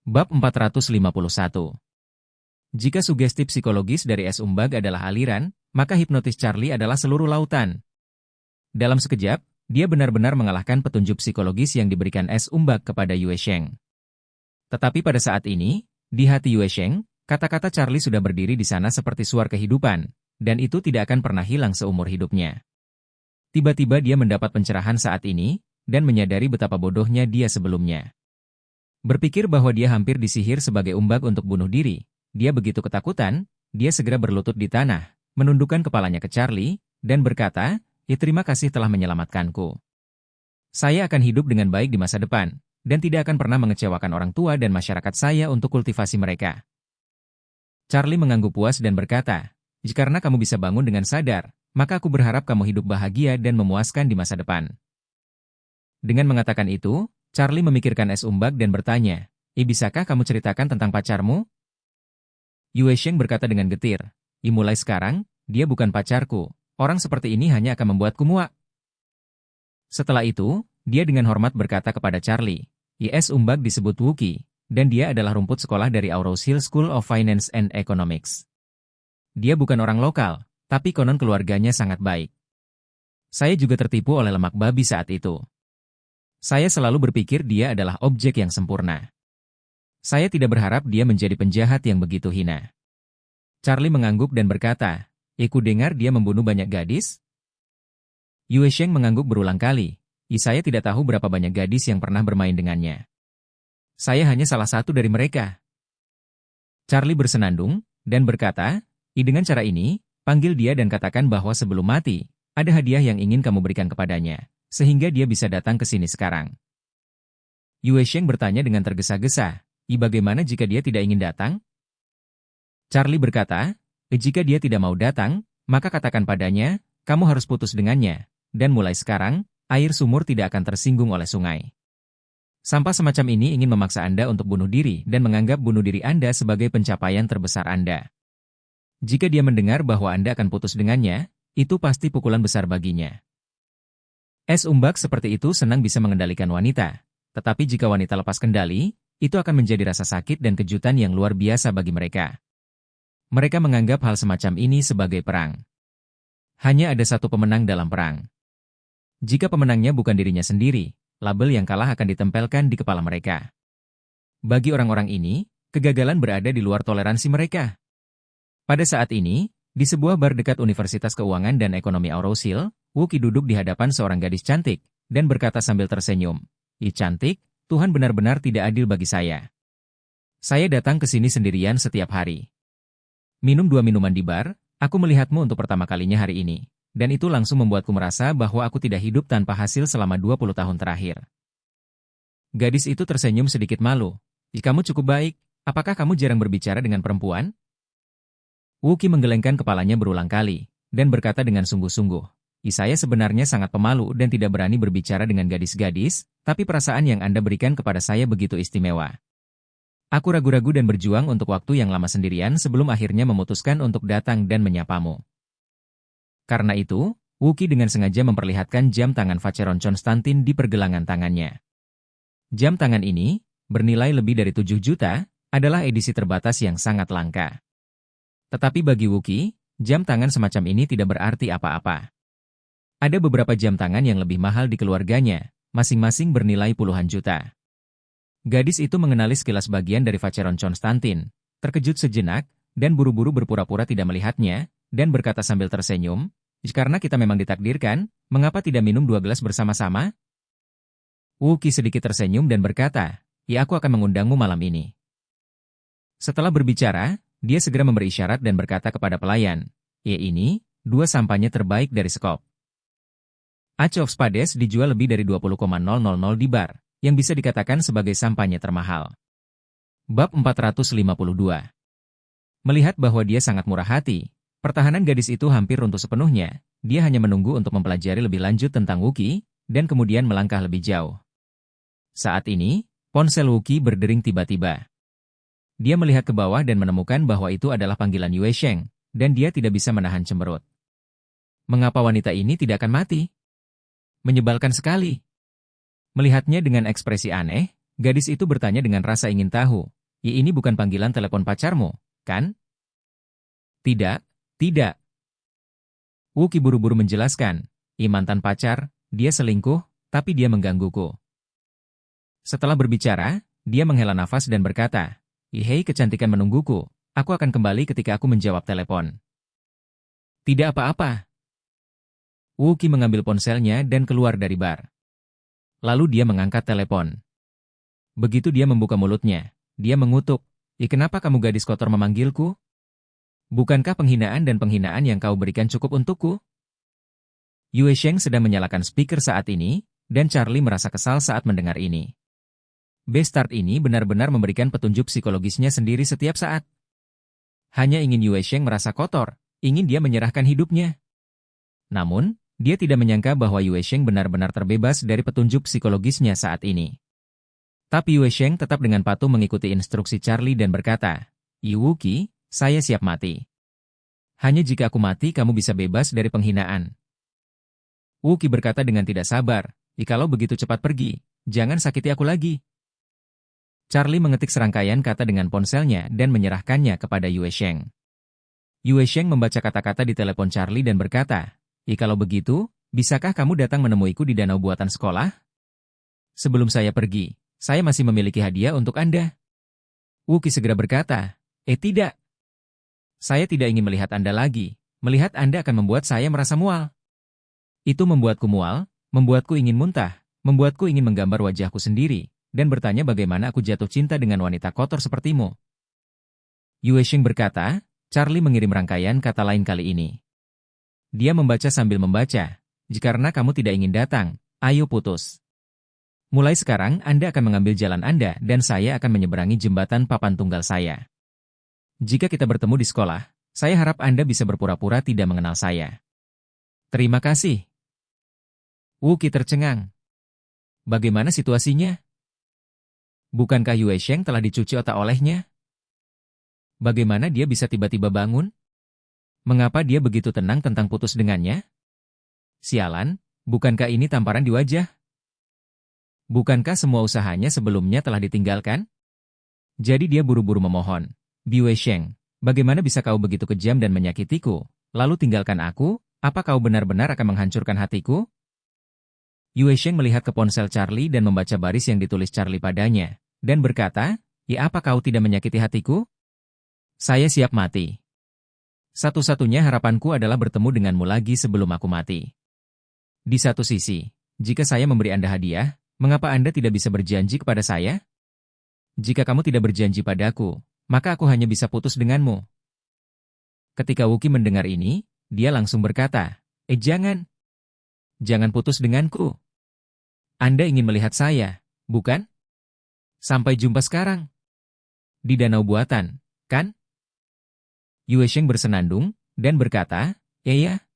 Bab 451. Jika sugesti psikologis dari Es Umbag adalah aliran, maka hipnotis Charlie adalah seluruh lautan. Dalam sekejap, dia benar-benar mengalahkan petunjuk psikologis yang diberikan Es Umbag kepada Yue Sheng. Tetapi pada saat ini, di hati Yue Sheng, kata-kata Charlie sudah berdiri di sana seperti suara kehidupan, dan itu tidak akan pernah hilang seumur hidupnya. Tiba-tiba dia mendapat pencerahan saat ini, dan menyadari betapa bodohnya dia sebelumnya. Berpikir bahwa dia hampir disihir sebagai umbag untuk bunuh diri, dia begitu ketakutan, dia segera berlutut di tanah, menundukkan kepalanya ke Charlie, dan berkata, "Ya terima kasih telah menyelamatkanku. Saya akan hidup dengan baik di masa depan, dan tidak akan pernah mengecewakan orang tua dan masyarakat saya untuk kultivasi mereka." Charlie mengangguk puas dan berkata, "Karena kamu bisa bangun dengan sadar, maka aku berharap kamu hidup bahagia dan memuaskan di masa depan." Dengan mengatakan itu, Charlie memikirkan Es Umbag dan bertanya, Bisakah kamu ceritakan tentang pacarmu?" Yue Sheng berkata dengan getir, Mulai sekarang, dia bukan pacarku. Orang seperti ini hanya akan membuatku muak." Setelah itu, dia dengan hormat berkata kepada Charlie, Es Umbag disebut Wuki, dan dia adalah rumput sekolah dari Aurous Hill School of Finance and Economics. Dia bukan orang lokal, tapi konon keluarganya sangat baik. Saya juga tertipu oleh lemak babi saat itu. Saya selalu berpikir dia adalah objek yang sempurna. Saya tidak berharap dia menjadi penjahat yang begitu hina. Charlie mengangguk dan berkata, "Ku dengar dia membunuh banyak gadis?" Yue Sheng mengangguk berulang kali. Saya tidak tahu berapa banyak gadis yang pernah bermain dengannya. Saya hanya salah satu dari mereka." Charlie bersenandung, dan berkata, Dengan cara ini, panggil dia dan katakan bahwa sebelum mati, ada hadiah yang ingin kamu berikan kepadanya, sehingga dia bisa datang ke sini sekarang." Yue Sheng bertanya dengan tergesa-gesa, Bagaimana jika dia tidak ingin datang?" Charlie berkata, Jika dia tidak mau datang, maka katakan padanya, kamu harus putus dengannya, dan mulai sekarang, air sumur tidak akan tersinggung oleh sungai. Sampah semacam ini ingin memaksa Anda untuk bunuh diri dan menganggap bunuh diri Anda sebagai pencapaian terbesar Anda. Jika dia mendengar bahwa Anda akan putus dengannya, itu pasti pukulan besar baginya. Es Umbag seperti itu senang bisa mengendalikan wanita, tetapi jika wanita lepas kendali, itu akan menjadi rasa sakit dan kejutan yang luar biasa bagi mereka. Mereka menganggap hal semacam ini sebagai perang. Hanya ada satu pemenang dalam perang. Jika pemenangnya bukan dirinya sendiri, label yang kalah akan ditempelkan di kepala mereka. Bagi orang-orang ini, kegagalan berada di luar toleransi mereka. Pada saat ini, di sebuah bar dekat Universitas Keuangan dan Ekonomi Aurous Hill, Wuki duduk di hadapan seorang gadis cantik, dan berkata sambil tersenyum, Cantik, Tuhan benar-benar tidak adil bagi saya. Saya datang ke sini sendirian setiap hari. Minum 2 minuman di bar, aku melihatmu untuk pertama kalinya hari ini, dan itu langsung membuatku merasa bahwa aku tidak hidup tanpa hasil selama 20 tahun terakhir." Gadis itu tersenyum sedikit malu. Kamu cukup baik, apakah kamu jarang berbicara dengan perempuan?" Wuki menggelengkan kepalanya berulang kali, dan berkata dengan sungguh-sungguh, Saya sebenarnya sangat pemalu dan tidak berani berbicara dengan gadis-gadis, tapi perasaan yang Anda berikan kepada saya begitu istimewa. Aku ragu-ragu dan berjuang untuk waktu yang lama sendirian sebelum akhirnya memutuskan untuk datang dan menyapamu." Karena itu, Wuki dengan sengaja memperlihatkan jam tangan Vacheron Constantin di pergelangan tangannya. Jam tangan ini, bernilai lebih dari 7 juta, adalah edisi terbatas yang sangat langka. Tetapi bagi Wuki, jam tangan semacam ini tidak berarti apa-apa. Ada beberapa jam tangan yang lebih mahal di keluarganya, masing-masing bernilai puluhan juta. Gadis itu mengenali sekilas bagian dari Vacheron Constantin, terkejut sejenak, dan buru-buru berpura-pura tidak melihatnya, dan berkata sambil tersenyum, "Karena kita memang ditakdirkan, mengapa tidak minum 2 gelas bersama-sama?" Wuki sedikit tersenyum dan berkata, Aku akan mengundangmu malam ini." Setelah berbicara, dia segera memberi isyarat dan berkata kepada pelayan, Ini, 2 sampahnya terbaik dari Skop. Ace of Spades dijual lebih dari 20,000 di bar, yang bisa dikatakan sebagai sampahnya termahal. Bab 452. Melihat bahwa dia sangat murah hati, pertahanan gadis itu hampir runtuh sepenuhnya, dia hanya menunggu untuk mempelajari lebih lanjut tentang Wuki, dan kemudian melangkah lebih jauh. Saat ini, ponsel Wuki berdering tiba-tiba. Dia melihat ke bawah dan menemukan bahwa itu adalah panggilan Yue Sheng, dan dia tidak bisa menahan cemberut. Mengapa wanita ini tidak akan mati? Menyebalkan sekali. Melihatnya dengan ekspresi aneh, gadis itu bertanya dengan rasa ingin tahu, Ini bukan panggilan telepon pacarmu, kan? Tidak, tidak. Wuki buru-buru menjelaskan. Mantan pacar, dia selingkuh, tapi dia menggangguku. Setelah berbicara, dia menghela nafas dan berkata, Hei kecantikan menungguku, aku akan kembali ketika aku menjawab telepon. Tidak apa-apa. Wuki mengambil ponselnya dan keluar dari bar. Lalu dia mengangkat telepon. Begitu dia membuka mulutnya, dia mengutuk, kenapa kamu gadis kotor memanggilku? Bukankah penghinaan dan penghinaan yang kau berikan cukup untukku? Yue Sheng sedang menyalakan speaker saat ini, dan Charlie merasa kesal saat mendengar ini. Bastard ini benar-benar memberikan petunjuk psikologisnya sendiri setiap saat. Hanya ingin Yue Sheng merasa kotor, ingin dia menyerahkan hidupnya. Namun, dia tidak menyangka bahwa Yue Sheng benar-benar terbebas dari petunjuk psikologisnya saat ini. Tapi Yue Sheng tetap dengan patuh mengikuti instruksi Charlie dan berkata, Wuki, saya siap mati. Hanya jika aku mati kamu bisa bebas dari penghinaan. Wuki berkata dengan tidak sabar, kalau begitu cepat pergi, jangan sakiti aku lagi. Charlie mengetik serangkaian kata dengan ponselnya dan menyerahkannya kepada Yue Sheng. Yue Sheng membaca kata-kata di telepon Charlie dan berkata, kalau begitu, bisakah kamu datang menemuiku di danau buatan sekolah? Sebelum saya pergi, saya masih memiliki hadiah untuk Anda. Wuki segera berkata, tidak. Saya tidak ingin melihat Anda lagi. Melihat Anda akan membuat saya merasa mual. Itu membuatku mual, membuatku ingin muntah, membuatku ingin menggambar wajahku sendiri, dan bertanya bagaimana aku jatuh cinta dengan wanita kotor sepertimu. Yue Sheng berkata, Charlie mengirim rangkaian kata lain kali ini. Dia membaca sambil membaca, jika kamu tidak ingin datang, ayo putus. Mulai sekarang Anda akan mengambil jalan Anda dan saya akan menyeberangi jembatan papan tunggal saya. Jika kita bertemu di sekolah, saya harap Anda bisa berpura-pura tidak mengenal saya. Terima kasih. Wuki tercengang. Bagaimana situasinya? Bukankah Yue Sheng telah dicuci otak olehnya? Bagaimana dia bisa tiba-tiba bangun? Mengapa dia begitu tenang tentang putus dengannya? Sialan, bukankah ini tamparan di wajah? Bukankah semua usahanya sebelumnya telah ditinggalkan? Jadi dia buru-buru memohon, Yue Sheng, bagaimana bisa kau begitu kejam dan menyakitiku, lalu tinggalkan aku? Apa kau benar-benar akan menghancurkan hatiku? Yue Sheng melihat ke ponsel Charlie dan membaca baris yang ditulis Charlie padanya, dan berkata, apa kau tidak menyakiti hatiku? Saya siap mati. Satu-satunya harapanku adalah bertemu denganmu lagi sebelum aku mati. Di satu sisi, jika saya memberi Anda hadiah, mengapa Anda tidak bisa berjanji kepada saya? Jika kamu tidak berjanji padaku, maka aku hanya bisa putus denganmu. Ketika Wuki mendengar ini, dia langsung berkata, jangan. Jangan putus denganku. Anda ingin melihat saya, bukan? Sampai jumpa sekarang. Di danau buatan, kan? Yue Sheng bersenandung, dan berkata, iya.